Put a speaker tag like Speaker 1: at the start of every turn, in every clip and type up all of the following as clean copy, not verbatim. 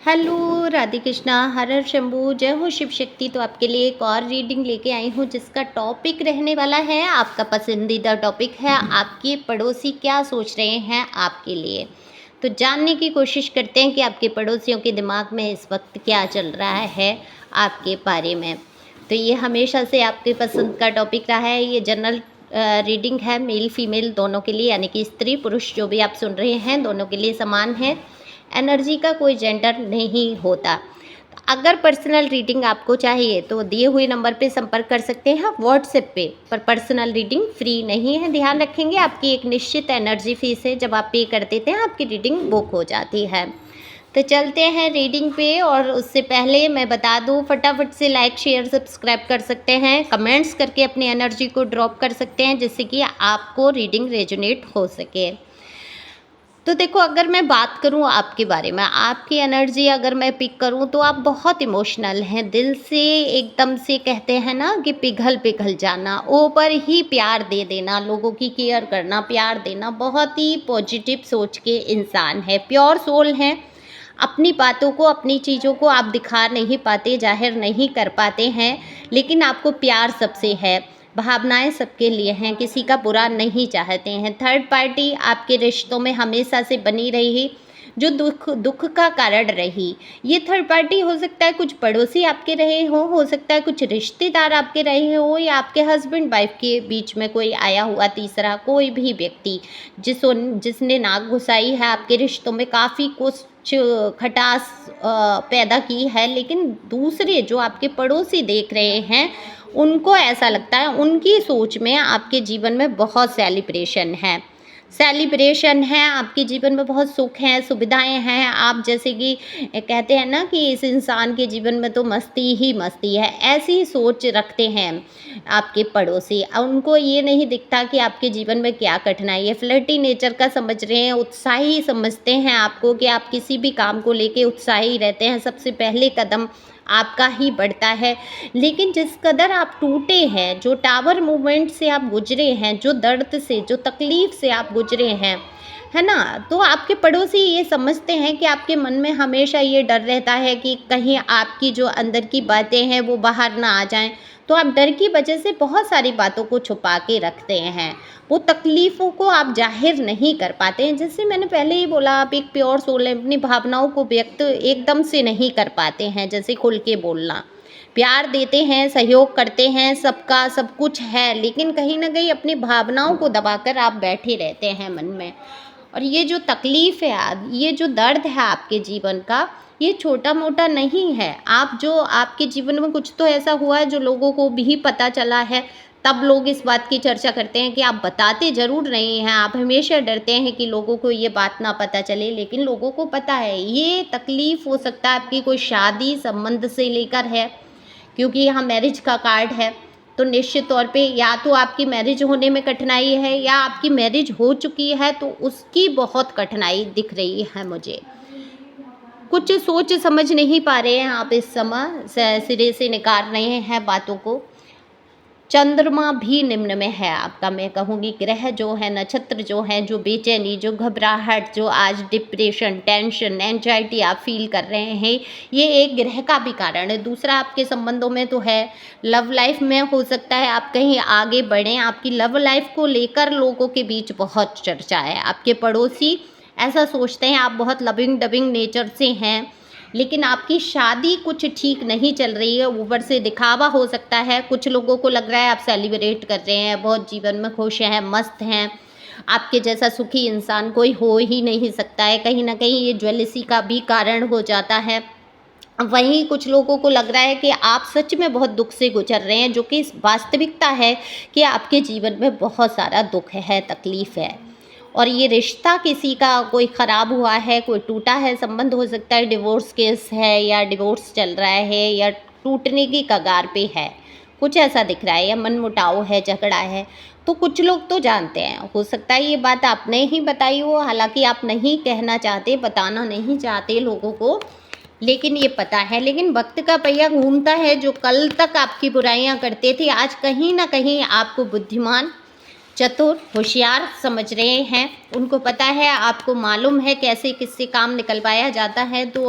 Speaker 1: Hello Radhe Krishna, हर हर शंभू, जय हो शिव शक्ति। तो आपके लिए एक और रीडिंग लेके आई हूँ जिसका टॉपिक रहने वाला है, आपका पसंदीदा टॉपिक है, आपके पड़ोसी क्या सोच रहे हैं आपके लिए। तो जानने की कोशिश करते हैं कि आपके पड़ोसियों के दिमाग में इस वक्त क्या चल रहा है आपके बारे में। तो ये हमेशा से आपके पसंद का टॉपिक रहा है। ये जनरल रीडिंग है, मेल फीमेल दोनों के लिए, यानी कि स्त्री पुरुष जो भी आप सुन रहे हैं दोनों के लिए समान है। एनर्जी का कोई जेंडर नहीं होता। अगर पर्सनल रीडिंग आपको चाहिए तो दिए हुए नंबर पे संपर्क कर सकते हैं व्हाट्सएप पे, पर पर्सनल रीडिंग फ्री नहीं है। ध्यान रखेंगे, आपकी एक निश्चित एनर्जी फीस है, जब आप पे कर देते हैं आपकी रीडिंग बुक हो जाती है। तो चलते हैं रीडिंग पे, और उससे पहले मैं बता दूं, फटाफट से लाइक शेयर सब्सक्राइब कर सकते हैं, कमेंट्स करके अपनी एनर्जी को ड्रॉप कर सकते हैं जिससे कि आपको रीडिंग रेजोनेट हो सके। तो देखो, अगर मैं बात करूं आपके बारे में, आपकी एनर्जी अगर मैं पिक करूं तो आप बहुत इमोशनल हैं, दिल से एकदम से कहते हैं ना कि पिघल पिघल जाना, ऊपर ही प्यार दे देना, लोगों की केयर करना, प्यार देना, बहुत ही पॉजिटिव सोच के इंसान है, प्योर सोल हैं। अपनी बातों को, अपनी चीज़ों को आप दिखा नहीं पाते, जाहिर नहीं कर पाते हैं, लेकिन आपको प्यार सबसे है, भावनाएं सबके लिए हैं, किसी का बुरा नहीं चाहते हैं। थर्ड पार्टी आपके रिश्तों में हमेशा से बनी रही, जो दुख दुख का कारण रही। ये थर्ड पार्टी हो सकता है कुछ पड़ोसी आपके रहे हो सकता है कुछ रिश्तेदार आपके रहे हो, या आपके हस्बैंड वाइफ के बीच में कोई आया हुआ तीसरा कोई भी व्यक्ति जिसने नाक घुसाई है आपके रिश्तों में, काफ़ी कुछ खटास पैदा की है। लेकिन दूसरे जो आपके पड़ोसी देख रहे हैं उनको ऐसा लगता है, उनकी सोच में आपके जीवन में बहुत सेलिब्रेशन है, आपके जीवन में बहुत सुख है, सुविधाएं हैं। आप जैसे कि कहते हैं ना कि इस इंसान के जीवन में तो मस्ती ही मस्ती है, ऐसी सोच रखते हैं आपके पड़ोसी। उनको ये नहीं दिखता कि आपके जीवन में क्या कठिनाई है। फ्लर्टी नेचर का समझ रहे हैं, उत्साही समझते हैं आपको कि आप किसी भी काम को लेके उत्साही रहते हैं, सबसे पहले कदम आपका ही बढ़ता है। लेकिन जिस कदर आप टूटे हैं, जो टावर मूवमेंट से आप गुजरे हैं, जो दर्द से, जो तकलीफ़ से आप गुजरे हैं, है ना, तो आपके पड़ोसी ये समझते हैं कि आपके मन में हमेशा ये डर रहता है कि कहीं आपकी जो अंदर की बातें हैं वो बाहर ना आ जाएं। तो आप डर की वजह से बहुत सारी बातों को छुपा के रखते हैं, वो तकलीफ़ों को आप जाहिर नहीं कर पाते हैं। जैसे मैंने पहले ही बोला, आप एक प्योर सोल हैं, अपनी भावनाओं को व्यक्त एकदम से नहीं कर पाते हैं, जैसे खुल के बोलना, प्यार देते हैं, सहयोग करते हैं, सबका सब कुछ है, लेकिन कहीं ना कहीं अपनी भावनाओं को दबाकर आप बैठे रहते हैं मन में। और ये जो तकलीफ़ है, ये जो दर्द है आपके जीवन का, ये छोटा मोटा नहीं है। आप जो आपके जीवन में कुछ तो ऐसा हुआ है जो लोगों को भी पता चला है, तब लोग इस बात की चर्चा करते हैं कि आप बताते ज़रूर नहीं हैं। आप हमेशा डरते हैं कि लोगों को ये बात ना पता चले, लेकिन लोगों को पता है। ये तकलीफ़ हो सकता है आपकी कोई शादी संबंध से लेकर है, क्योंकि यहाँ मैरिज का कार्ड है। तो निश्चित तौर पे या तो आपकी मैरिज होने में कठिनाई है, या आपकी मैरिज हो चुकी है तो उसकी बहुत कठिनाई दिख रही है मुझे। कुछ सोच समझ नहीं पा रहे हैं आप इस समय, सिरे से निकाल रहे हैं बातों को। चंद्रमा भी निम्न में है आपका, मैं कहूँगी ग्रह जो है, नक्षत्र जो है, जो बेचैनी, जो घबराहट, जो आज डिप्रेशन, टेंशन, एंजाइटी आप फील कर रहे हैं, ये एक ग्रह का भी कारण है। दूसरा, आपके संबंधों में तो है, लव लाइफ में हो सकता है आप कहीं आगे बढ़ें, आपकी लव लाइफ को लेकर लोगों के बीच बहुत चर्चा है। आपके पड़ोसी ऐसा सोचते हैं आप बहुत लविंग डबिंग नेचर से हैं, लेकिन आपकी शादी कुछ ठीक नहीं चल रही है, ऊपर से दिखावा हो सकता है। कुछ लोगों को लग रहा है आप सेलिब्रेट कर रहे हैं, बहुत जीवन में खुश हैं, मस्त हैं, आपके जैसा सुखी इंसान कोई हो ही नहीं सकता है। कहीं ना कहीं ये ज्वेलसी का भी कारण हो जाता है। वहीं कुछ लोगों को लग रहा है कि आप सच में बहुत दुख से गुजर रहे हैं, जो कि वास्तविकता है कि आपके जीवन में बहुत सारा दुख है, तकलीफ़ है। और ये रिश्ता किसी का कोई ख़राब हुआ है, कोई टूटा है संबंध, हो सकता है डिवोर्स केस है, या डिवोर्स चल रहा है, या टूटने की कगार पे है, कुछ ऐसा दिख रहा है, या मनमुटाव है, झगड़ा है। तो कुछ लोग तो जानते हैं, हो सकता है ये बात आपने ही बताई हो, हालांकि आप नहीं कहना चाहते, बताना नहीं चाहते लोगों को, लेकिन ये पता है। लेकिन वक्त का पहिया घूमता है, जो कल तक आपकी बुराइयां करते थे आज कहीं ना कहीं आपको बुद्धिमान चतुर, होशियार समझ रहे हैं, उनको पता है, आपको मालूम है कैसे किससे काम निकलवाया जाता है, तो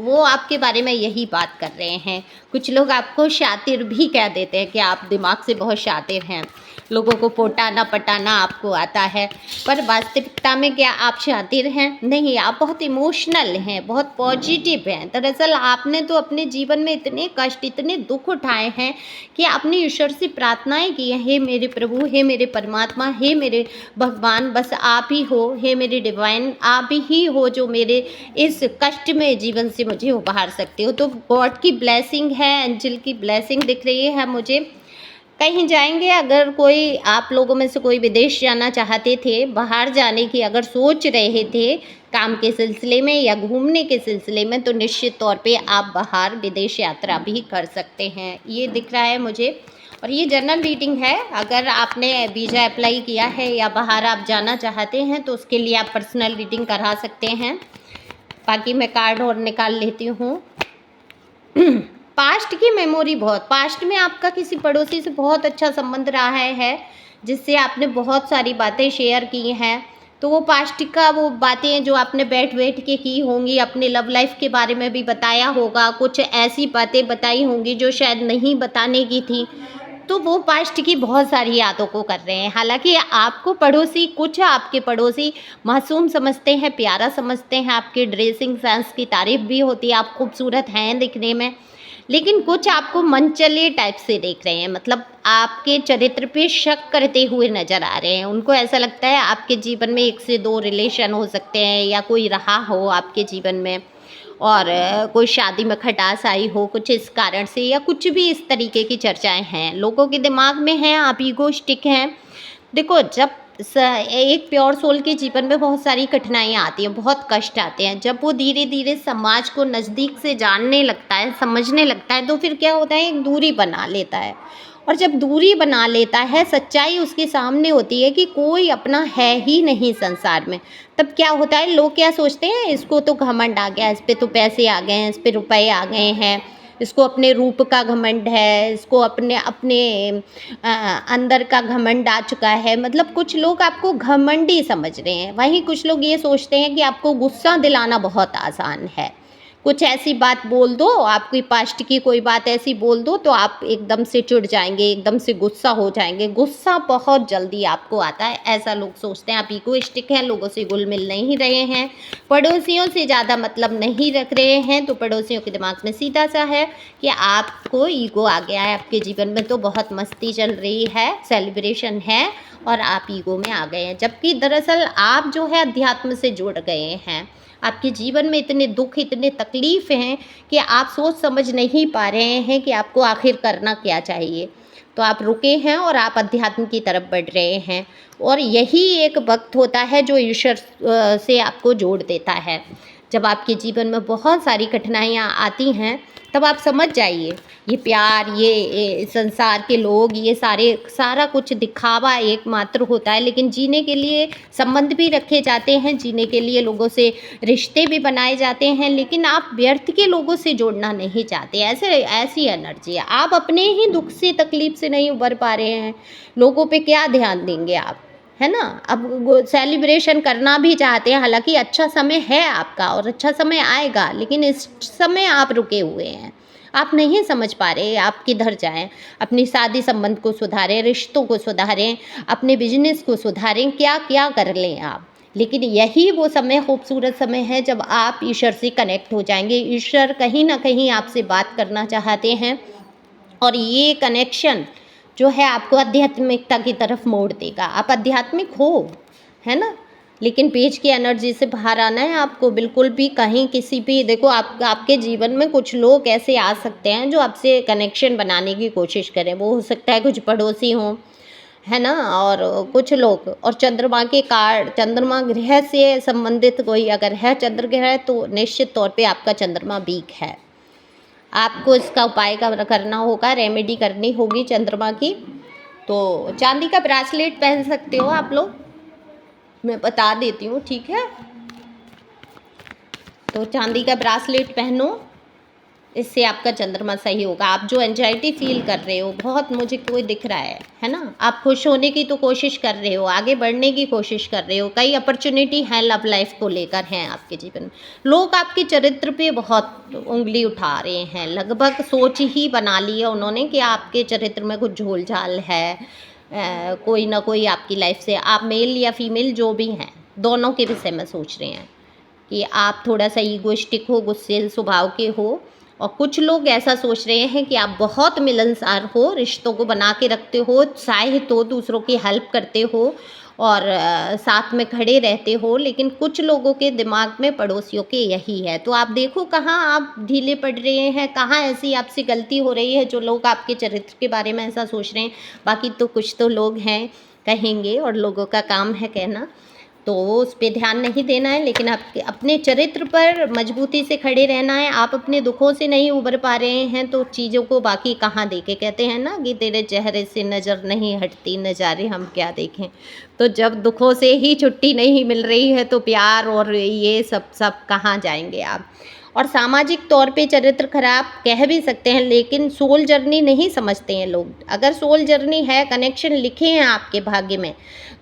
Speaker 1: वो आपके बारे में यही बात कर रहे हैं। कुछ लोग आपको शातिर भी कह देते हैं कि आप दिमाग से बहुत शातिर हैं, लोगों को पोटाना पटाना आपको आता है, पर वास्तविकता में क्या आप शातिर हैं? नहीं, आप बहुत इमोशनल हैं, बहुत पॉजिटिव हैं। दरअसल आपने तो अपने जीवन में इतने कष्ट, इतने दुख उठाए हैं कि आपने ईश्वर से प्रार्थनाएं की हैं, हे मेरे प्रभु, हे मेरे परमात्मा, हे मेरे भगवान, बस आप ही हो, हे मेरे डिवाइन, आप ही हो जो मेरे इस कष्ट में जीवन से मुझे उबार सकते हो। तो गॉड की ब्लेसिंग है, एंजल की ब्लेसिंग दिख रही है मुझे। कहीं जाएंगे, अगर कोई आप लोगों में से कोई विदेश जाना चाहते थे, बाहर जाने की अगर सोच रहे थे काम के सिलसिले में या घूमने के सिलसिले में, तो निश्चित तौर पे आप बाहर विदेश यात्रा भी कर सकते हैं, ये दिख रहा है मुझे। और ये जनरल रीडिंग है, अगर आपने वीज़ा अप्लाई किया है या बाहर आप जाना चाहते हैं तो उसके लिए आप पर्सनल रीडिंग करा सकते हैं। बाकी मैं कार्ड और निकाल लेती हूँ। पास्ट की मेमोरी, बहुत पास्ट में आपका किसी पड़ोसी से बहुत अच्छा संबंध रहा है, जिससे आपने बहुत सारी बातें शेयर की हैं, तो वो पास्ट का वो बातें जो आपने बैठ बैठ के की होंगी, अपने लव लाइफ के बारे में भी बताया होगा, कुछ ऐसी बातें बताई होंगी जो शायद नहीं बताने की थी, तो वो पास्ट की बहुत सारी यादों को कर रहे हैं। हालांकि आपको पड़ोसी, कुछ आपके पड़ोसी मासूम समझते हैं, प्यारा समझते हैं, आपके ड्रेसिंग सेंस की तारीफ भी होती है, आप खूबसूरत हैं दिखने में, लेकिन कुछ आपको मनचले टाइप से देख रहे हैं, मतलब आपके चरित्र पे शक करते हुए नज़र आ रहे हैं। उनको ऐसा लगता है आपके जीवन में 1 से 2 रिलेशन हो सकते हैं, या कोई रहा हो आपके जीवन में, और कोई शादी में खटास आई हो कुछ इस कारण से, या कुछ भी इस तरीके की चर्चाएं हैं लोगों के दिमाग में हैं। आप ईगोइस्टिक हैं। देखो, जब एक प्योर सोल के जीवन में बहुत सारी कठिनाइयाँ आती हैं, बहुत कष्ट आते हैं, जब वो धीरे धीरे समाज को नज़दीक से जानने लगता है, समझने लगता है, तो फिर क्या होता है, एक दूरी बना लेता है। और जब दूरी बना लेता है, सच्चाई उसके सामने होती है कि कोई अपना है ही नहीं संसार में, तब क्या होता है, लोग क्या सोचते हैं, इसको तो घमंड आ गया, इस पे तो पैसे आ गए हैं, इस पे रुपए आ गए हैं, इसको अपने रूप का घमंड है, इसको अपने अपने अंदर का घमंड आ चुका है। मतलब कुछ लोग आपको घमंडी समझ रहे हैं, वहीं कुछ लोग ये सोचते हैं कि आपको गुस्सा दिलाना बहुत आसान है। कुछ ऐसी बात बोल दो, आपकी पास्ट की कोई बात ऐसी बोल दो, तो आप एकदम से चिढ़ जाएंगे, एकदम से गुस्सा हो जाएंगे। गुस्सा बहुत जल्दी आपको आता है, ऐसा लोग सोचते हैं। आप इगोइस्टिक हैं, लोगों से घुल मिल नहीं रहे हैं, पड़ोसियों से ज़्यादा मतलब नहीं रख रहे हैं, तो पड़ोसियों के दिमाग में सीधा सा है कि आपको ईगो आ गया है आपके जीवन में, तो बहुत मस्ती चल रही है, सेलिब्रेशन है, और आप ईगो में आ गए हैं। जबकि दरअसल आप जो है अध्यात्म से जुड़ गए हैं। आपके जीवन में इतने दुख, इतने तकलीफ़ हैं कि आप सोच समझ नहीं पा रहे हैं कि आपको आखिर करना क्या चाहिए। तो आप रुके हैं और आप अध्यात्म की तरफ बढ़ रहे हैं, और यही एक वक्त होता है जो ईश्वर से आपको जोड़ देता है। जब आपके जीवन में बहुत सारी कठिनाइयाँ आती हैं, तब आप समझ जाइए, ये प्यार, ये संसार के लोग, ये सारा कुछ दिखावा एकमात्र होता है। लेकिन जीने के लिए संबंध भी रखे जाते हैं, जीने के लिए लोगों से रिश्ते भी बनाए जाते हैं, लेकिन आप व्यर्थ के लोगों से जोड़ना नहीं चाहते। ऐसी एनर्जी है, आप अपने ही दुख से, तकलीफ से नहीं उबर पा रहे हैं, लोगों पे क्या ध्यान देंगे आप, है ना। अब सेलिब्रेशन करना भी चाहते हैं, हालांकि अच्छा समय है आपका और अच्छा समय आएगा, लेकिन इस समय आप रुके हुए हैं, आप नहीं समझ पा रहे आप किधर जाएं। अपनी शादी संबंध को सुधारें, रिश्तों को सुधारें, अपने बिजनेस को सुधारें, क्या क्या कर लें आप। लेकिन यही वो समय, खूबसूरत समय है जब आप ईश्वर से कनेक्ट हो जाएंगे। ईश्वर कहीं ना कहीं आपसे बात करना चाहते हैं, और ये कनेक्शन जो है आपको आध्यात्मिकता की तरफ मोड़ देगा। आप आध्यात्मिक हो, है ना, लेकिन पेज की एनर्जी से बाहर आना है आपको। बिल्कुल भी कहीं किसी भी, देखो आपके जीवन में कुछ लोग ऐसे आ सकते हैं जो आपसे कनेक्शन बनाने की कोशिश करें। वो हो सकता है कुछ पड़ोसी हों, है ना, और कुछ लोग, और चंद्रमा के कार्ड, चंद्रमा ग्रह से संबंधित कोई अगर है चंद्र ग्रह, तो निश्चित तौर पे आपका चंद्रमा वीक है। आपको इसका उपाय करना होगा, रेमेडी करनी होगी चंद्रमा की। तो चांदी का ब्रासलेट पहन सकते हो आप लोग, मैं बता देती हूँ, ठीक है। तो चांदी का ब्रासलेट पहनो, इससे आपका चंद्रमा सही होगा। आप जो एंजाइटी फ़ील कर रहे हो बहुत मुझे कोई दिख रहा है ना? आप खुश होने की तो कोशिश कर रहे हो, आगे बढ़ने की कोशिश कर रहे हो, कई अपॉर्च्युनिटी हैं लव लाइफ़ को लेकर हैं आपके जीवन में। लोग आपके चरित्र पे बहुत उँगली उठा रहे हैं, लगभग सोच ही बना ली है उन्होंने कि आपके चरित्र में कुछ झोल-झाल है। कोई ना कोई आपकी लाइफ़ से, आप मेल या फीमेल जो भी हैं, दोनों के विषय में सोच रहे हैं कि आप थोड़ा-सा ईगोइस्टिक हो, गुस्सैल स्वभाव के हो। और कुछ लोग ऐसा सोच रहे हैं कि आप बहुत मिलनसार हो, रिश्तों को बना के रखते हो, उत्साहित हो, दूसरों की हेल्प करते हो और साथ में खड़े रहते हो, लेकिन कुछ लोगों के दिमाग में पड़ोसियों के यही है। तो आप देखो कहाँ आप ढीले पड़ रहे हैं, कहाँ ऐसी आपसे गलती हो रही है जो लोग आपके चरित्र के बारे में ऐसा सोच रहे हैं। बाकी तो कुछ तो लोग हैं कहेंगे और लोगों का काम है कहना, तो उस पे ध्यान नहीं देना है, लेकिन आपके अपने चरित्र पर मजबूती से खड़े रहना है। आप अपने दुखों से नहीं उबर पा रहे हैं तो चीज़ों को बाकी कहाँ देखें। कहते हैं ना कि तेरे चेहरे से नज़र नहीं हटती, नज़ारे हम क्या देखें। तो जब दुखों से ही छुट्टी नहीं मिल रही है तो प्यार और ये सब सब कहाँ जाएंगे आप। और सामाजिक तौर पे चरित्र खराब कह भी सकते हैं, लेकिन सोल जर्नी नहीं समझते हैं लोग। अगर सोल जर्नी है, कनेक्शन लिखे हैं आपके भाग्य में,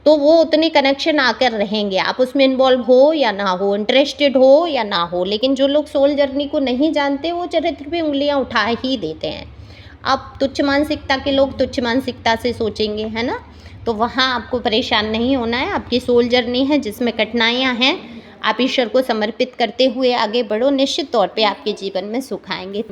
Speaker 1: तो वो उतने कनेक्शन आकर रहेंगे, आप उसमें इन्वॉल्व हो या ना हो, इंटरेस्टेड हो या ना हो। लेकिन जो लोग सोल जर्नी को नहीं जानते वो चरित्र पे उंगलियां उठा ही देते हैं। अब तुच्छ मानसिकता के लोग तुच्छ मानसिकता से सोचेंगे, है ना? तो वहाँ आपको परेशान नहीं होना है। आपकी सोल जर्नी है जिसमें कठिनाइयाँ हैं, आप ईश्वर को समर्पित करते हुए आगे बढ़ो, निश्चित तौर पे आपके जीवन में सुख आएंगे।